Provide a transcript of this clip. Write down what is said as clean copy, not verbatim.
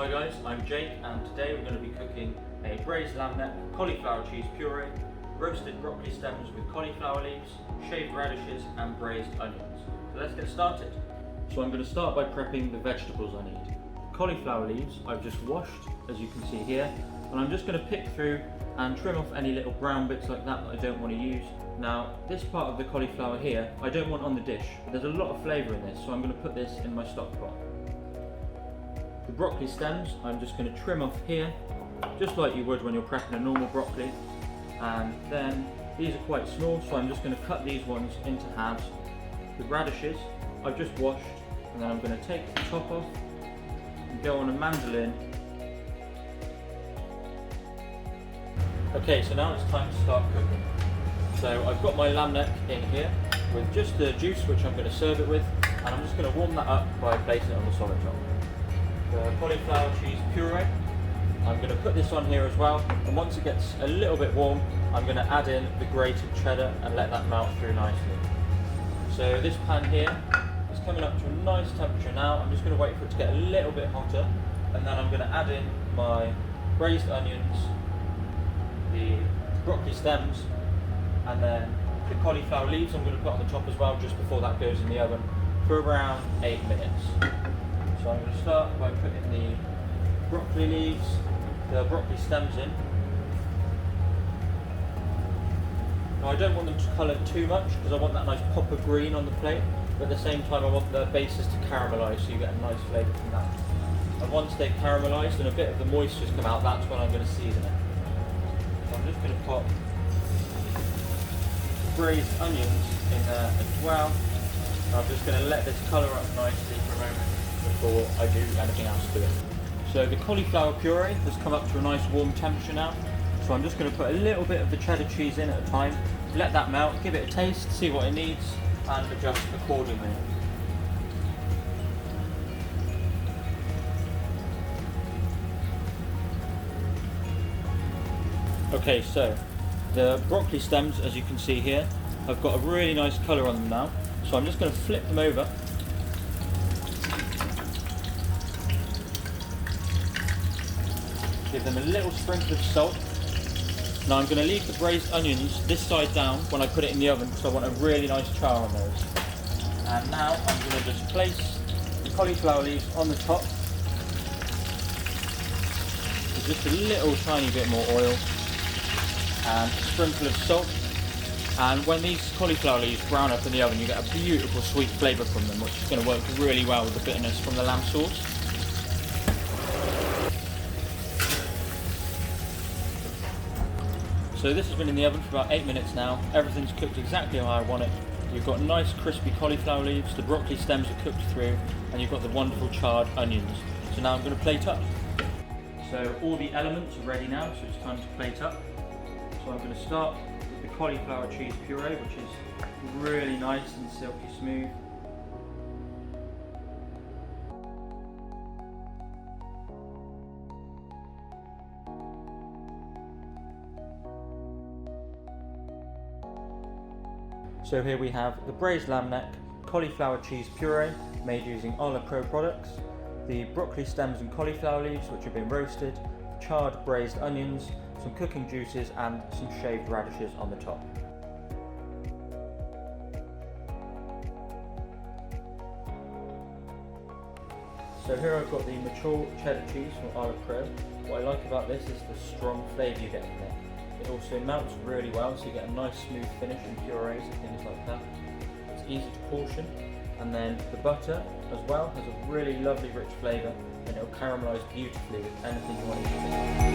Hi guys, I'm Jake and today we're going to be cooking a braised lamb neck, cauliflower cheese puree, roasted broccoli stems with cauliflower leaves, shaved radishes and braised onions. So let's get started. So I'm going to start by prepping the vegetables I need. Cauliflower leaves I've just washed, as you can see here, and I'm just going to pick through and trim off any little brown bits like that I don't want to use. Now this part of the cauliflower here I don't want on the dish, but there's a lot of flavour in this, so I'm going to put this in my stock pot. The broccoli stems I'm just going to trim off here, just like you would when you're prepping a normal broccoli, and then these are quite small, so I'm just going to cut these ones into halves. The radishes I've just washed, and then I'm going to take the top off and go on a mandolin. Okay, so now it's time to start cooking. So I've got my lamb neck in here with just the juice which I'm going to serve it with, and I'm just going to warm that up by placing it on the solid top. The cauliflower cheese puree, I'm going to put this on here as well, and once it gets a little bit warm I'm going to add in the grated cheddar and let that melt through nicely. So this pan here is coming up to a nice temperature now. I'm just going to wait for it to get a little bit hotter, and then I'm going to add in my braised onions, the broccoli stems, and then the cauliflower leaves I'm going to put on the top as well just before that goes in the oven for around 8 minutes. So I'm going to start by putting the broccoli leaves, the broccoli stems in. Now I don't want them to colour too much because I want that nice pop of green on the plate, but at the same time I want the bases to caramelise so you get a nice flavour from that. And once they've caramelised and a bit of the moisture's come out, that's when I'm going to season it. So I'm just going to pop braised onions in there as well. And I'm just going to let this colour up nicely for a moment before I do anything else to it. So the cauliflower puree has come up to a nice warm temperature now, so I'm just going to put a little bit of the cheddar cheese in at a time, let that melt, give it a taste, see what it needs and adjust accordingly. Okay, so the broccoli stems, as you can see here, have got a really nice colour on them now, so I'm just going to flip them over. Give them a little sprinkle of salt. Now I'm going to leave the braised onions this side down when I put it in the oven because I want a really nice char on those. And now I'm going to just place the cauliflower leaves on the top with just a little tiny bit more oil and a sprinkle of salt. And when these cauliflower leaves brown up in the oven, you get a beautiful sweet flavour from them, which is going to work really well with the bitterness from the lamb sauce. So this has been in the oven for about 8 minutes now. Everything's cooked exactly how I want it. You've got nice crispy cauliflower leaves, the broccoli stems are cooked through, and you've got the wonderful charred onions. So now I'm going to plate up. So all the elements are ready now, so it's time to plate up. So I'm going to start with the cauliflower cheese puree, which is really nice and silky smooth. So here we have the braised lamb neck, cauliflower cheese puree made using Ola Pro products, the broccoli stems and cauliflower leaves which have been roasted, charred braised onions, some cooking juices and some shaved radishes on the top. So here I've got the mature cheddar cheese from Ola Pro. What I like about this is the strong flavour you get from it. It also melts really well, so you get a nice smooth finish in purees and things like that. It's easy to portion, and then the butter as well has a really lovely rich flavour, and it will caramelise beautifully with anything you want to use it.